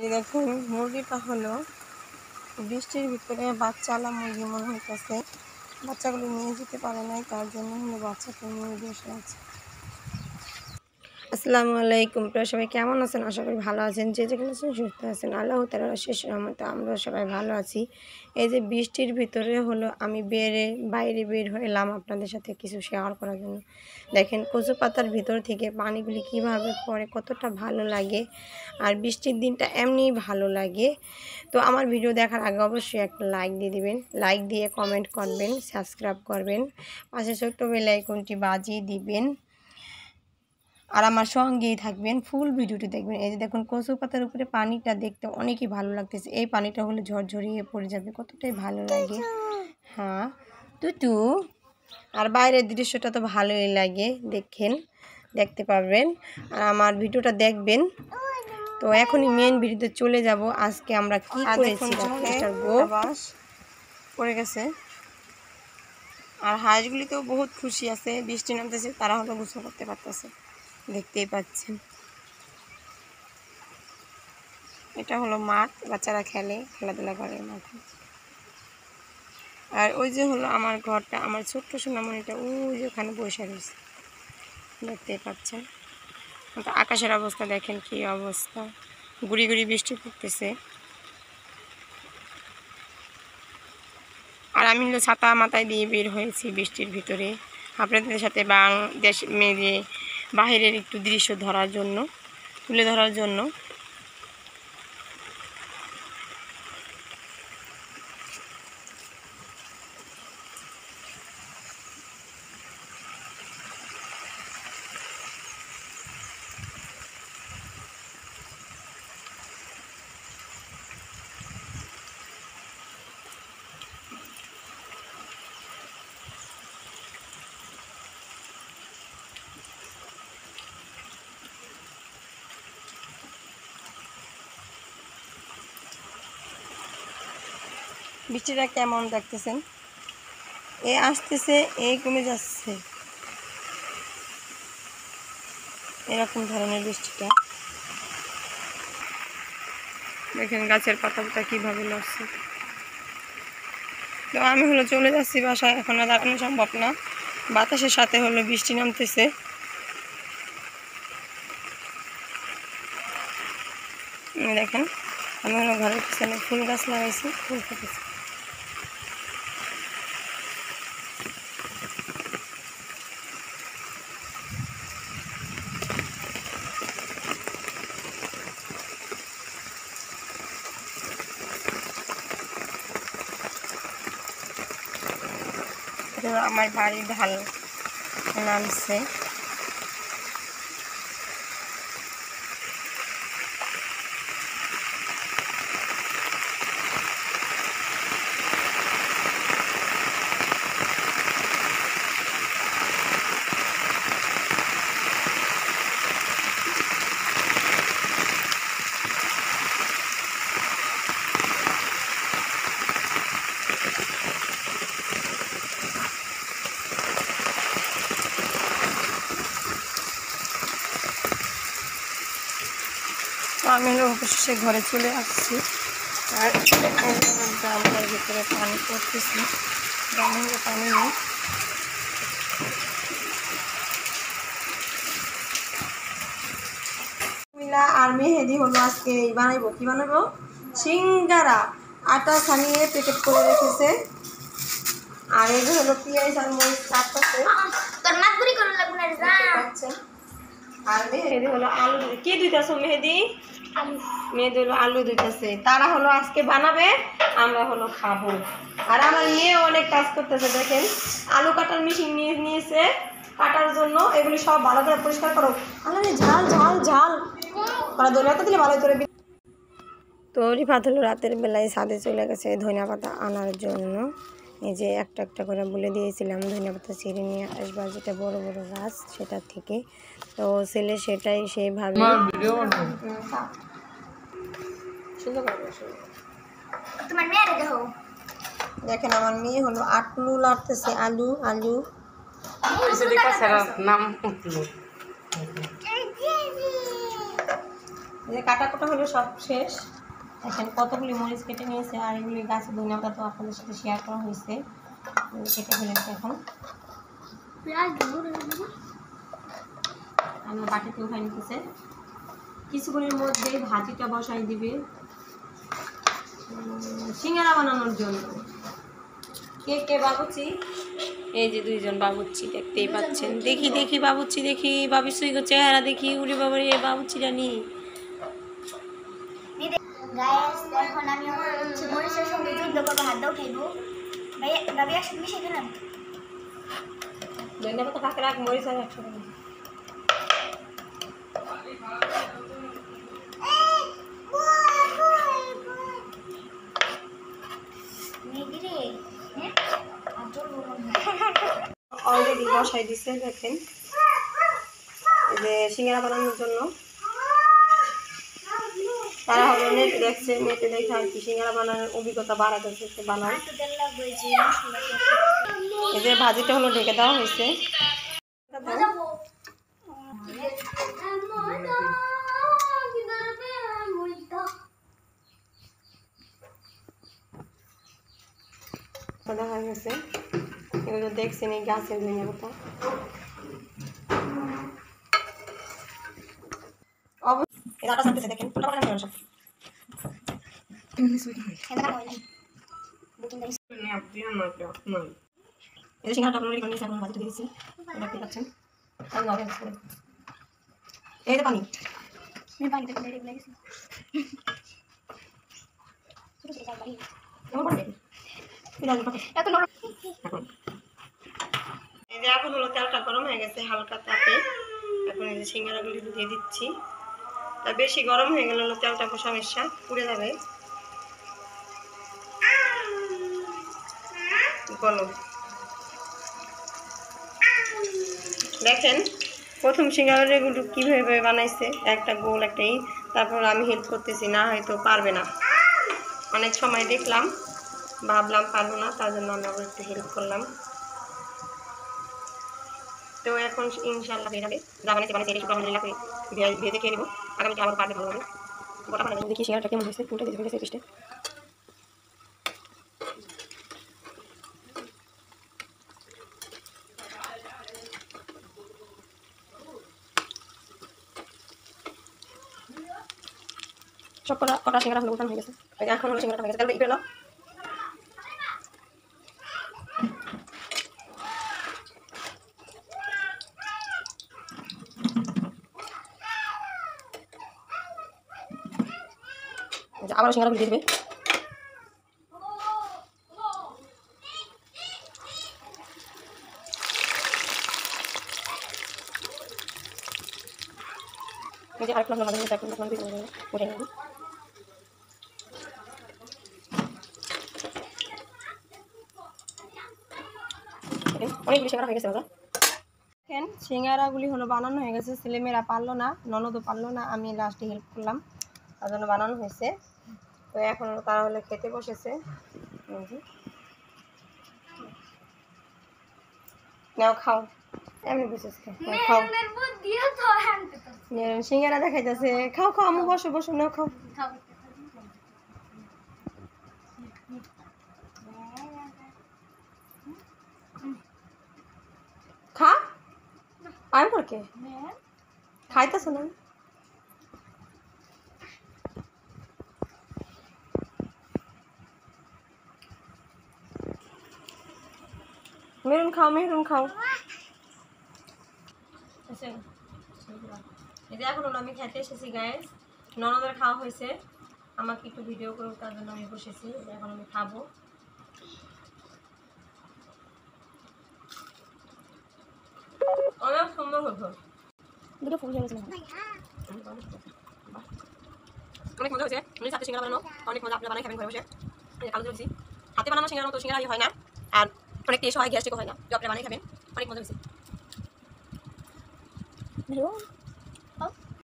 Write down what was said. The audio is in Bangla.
এই দেখুন মুরগিটা হলো বৃষ্টির ভিতরে বাচ্চাওয়ালা মুরগি মনে হইতেছে। বাচ্চাগুলো নিয়ে যেতে পারে নাই, তার জন্য হলো বাচ্চাকে নিয়ে বসে আছে। আসসালামু আলাইকুম, প্রিয় সবাই কেমন আছেন? আশা করি ভালো আছেন। যে যেখানে আছেন সুস্থ আছেন, আল্লাহ তাআলার শেষ রহমতে আমরা সবাই ভালো আছি। এই যে বৃষ্টির ভিতরে হলো আমি বাইরে বের হলাম আপনাদের সাথে কিছু শেয়ার করার জন্য। দেখেন কচু পাতার ভিতর থেকে পানিগুলি কিভাবে পড়ে, কতটা ভালো লাগে। আর বৃষ্টির দিনটা এমনিই ভালো লাগে। তো আমার ভিডিও দেখার আগে অবশ্যই একটা লাইক দিয়ে দিবেন, লাইক দিয়ে কমেন্ট করবেন, সাবস্ক্রাইব করবেন, পাশে ছোট্ট বেল আইকনটি বাজিয়ে দিবেন আর আমার সঙ্গেই থাকবেন, ফুল ভিডিওটি দেখবেন। এই যে দেখুন কচু পাতার উপরে পানিটা দেখতে অনেকই ভালো লাগতেছে। এই পানিটা হলে ঝরঝরিয়ে পড়ে যাবে, কতটাই ভালো লাগে। হ্যাঁ টুটু, আর বাইরের দৃশ্যটা তো ভালোই লাগে, দেখতে পারবেন আর আমার ভিডিওটা দেখবেন। তো এখনই মেন ভিডিওতে চলে যাব। আজকে আমরা কি করেছি পড়ে গেছে। আর হাঁসগুলিতেও বহুত খুশি আছে, বৃষ্টি নামতেছে, তারা হলো গোসল করতে পারতেছে, দেখতেই পাচ্ছেন। এটা হলো মাঠ, বাচ্চারা খেলাধুলা করে মাঠে। আর ওই যে হলো আমার ঘরটা, আমার ছোট্ট সোনামণিটা ওই যে ওখানে বসে রয়েছে, দেখতেই পাচ্ছেন। আকাশের অবস্থা দেখেন কি অবস্থা, গুড়ি গুড়ি বৃষ্টি পড়তেছে। আর আমি হলো ছাতা মাথায় দিয়ে বের হয়েছি বৃষ্টির ভিতরে, আপনাদের সাথে দেশ মেয়ে বাহিরের একটু দৃশ্য তুলে ধরার জন্য। বৃষ্টিটা কেমন দেখতেছেন, এ আসতেছে এই কমে যাচ্ছে, এরকম ধরনের বৃষ্টিটা। দেখেন গাছের পাতা কিভাবে লড়ছে। তো আমি হলো চলে যাচ্ছি বাসায়, এখন আর দাঁড়ানো সম্ভব না, বাতাসের সাথে হলো বৃষ্টি নামতেছে। দেখেন আমি হলো ঘরের পিছনে ফুল গাছ লাগাইছি, ফুল ফুটেছে। আমার বাড়ির ঢাল নামছে। আমি হলো অবশেষে ঘরে চলে আসছি। আর গ্রামের ভিতরে পানি পড়তেছি, গ্রামের পানি নেই। মিলা আর মেহেদি হলো আজকে বানাইবো, কি বানাবো? সিঙ্গারা। আটা ছানিয়ে প্যাকেট করে রেখেছে। আর এই যে হলো পেঁয়াজ আর মরিচ কাটতেছে। আর মেহেদি হলো আলু, কি দিতেছো মেহেদি? মেয়েদের হলো আলু দিতেছে, তারা হলো আজকে বানাবে, আমরা হলো খাবো। আর আমার মেয়ে অনেক কাজ করতেছে, দেখেন আলু কাটার মেশিন নিয়েছে কাটার জন্য। এগুলি সব ভালো করে পরিষ্কার করো। আরে ঝাল ঝাল ঝাল ধনিয়া পাতা দিলে ভালো করে। তো রিফাত হলো রাতের বেলায় ছাদে চলে গেছে ধনিয়া পাতা আনার জন্য। এই যে একটা একটা করে বলে দিয়েছিলাম ধনিয়া পাতা ছিঁড়ে নিয়ে আসবার, যেটা বড় বড় গাছ সেটা থেকে। তো ছেলে সেটাই সেইভাবে দেখেন আমার মেয়ে হলো আলু লাড়তেছে, আলু আলু যে কাটাকুটা হলো সব শেষ। দেখেন কতগুলি মরিচ কেটে নিয়েছে, আর এগুলি গাছে ধন্যবাদ তো আপনাদের সাথে শেয়ার করা হয়েছে। কেটে ফেলেছে এখন আমরা বাটিতে উঠাই নিতেছে। কিছুক্ষণের মধ্যেই ভাজিটা বসাই দিবে সিঙ্গারা বানানোর জন্য। কে কে বাবুচি? এই যে দুইজন বাবুচি দেখতেই পাচ্ছেন। দেখি দেখি বাবুচি, দেখি বাবুচি চেহারা দেখি। উড়ি বাবার এ বাবুচিটা নি গাইস এখন আমি মরিচের সঙ্গে যুদ্ধ করবো, হাত দাও খাইবো ভাই ভাবি একসাথে মিশিয়ে দিলাম। ধন্যবাদ তো ফাঁকে রাখ, মরিচ আর একসাথে অলরেডি বসাই দিছে। দেখেন এই যে সিঙ্গারা বানানোর জন্য তারা হলো নেটে দেখছে, নেটে দেখে আর কি সিঙ্গারা বানানোর অভিজ্ঞতা বাড়াতে বানায়। এই যে ভাজিটা হলো ঢেকে দেওয়া হয়েছে। দেখা গেছে এগুলো দেখছেন এই গাছের ধনিয়া পাতা। দেখেন এই যে পানি এই যে এখন হলো তেলটা গরম হয়ে গেছে হালকা তাপে। এখন এই যে সিঙ্গারাগুলি দিয়ে দিচ্ছি। তা বেশি গরম হয়ে গেলে হলো তেলটা সমস্যা, পুড়ে যাবে। বলো দেখেন প্রথম সিঙ্গারাগুলো কীভাবে বানাইছে, একটা গোল একটাই। তারপর আমি হেল্প করতেছি, না হয়তো পারবে না। অনেক সময় দেখলাম, ভাবলাম পারবো না, তার জন্য আমি আবার একটু হেল্প করলাম। তো এখন ইনশাল্লাহ হয়ে যাবে। যা বানাইতে বানাইতে শুধু আলহামদুলিল্লাহ করে ভেজে খেয়ে নেবো। আগামীতে আবার পারবে ভালো হবে। গোটা বানাই দেখি সিঙ্গারাটা কেমন হয়েছে। ফুলটা দিয়ে ফেলেছে টেস্টে। সব কটা সিঙ্গারা হলো উঠানো হয়ে গেছে। এখন হলো সিঙ্গারাটা হয়ে গেছে। তাহলে পেলো আবার সিঙ্গারা দিয়ে দেবে। এই যে আরেকটা মাঝে মধ্যে এখন উঠে নেব। অনেকগুলি সিঙ্গারা হয়ে গেছে দাদা। দেখেন সিঙ্গারাগুলি হলো বানানো হয়ে গেছে। ছেলেমেয়েরা পারলো না, ননদও পারলো না, আমি লাস্টে হেল্প করলাম, তার জন্য বানানো হয়েছে। তো এখন তারা হলে খেতে বসেছে। নাও খাও, এমনি বসেছে খাও। সিঙ্গারা দেখাইতেছে, খাও খাও আমি বসো বসো, নাও খাও। খা আমি পড়কে খাইতেছ না? মেরুন খাও, মেরুন খাও। এই যে এখন আমি খেতে এসেছি গাইস। ননদের খাওয়া হয়েছে, আমাকে একটু ভিডিও করুক তার জন্য আমি বসেছি। এখন আমি খাবো। অনেক সুন্দর হতো, দুটো ফুল হয়ে গেছে। অনেক মজা হয়েছে। উনি হাতে সিঙ্গারা বানানো অনেক মজা। আপনারা বানাই খাবেন ঘরে বসে। কালো দিচ্ছি, হাতে বানানো সিঙ্গারা মতো সিঙ্গারাই হয় না, আর অনেক টেস্ট হয়, গ্যাস্ট্রিকও হয় না। তো আপনারা বানাই খাবেন, অনেক মজা হয়েছে।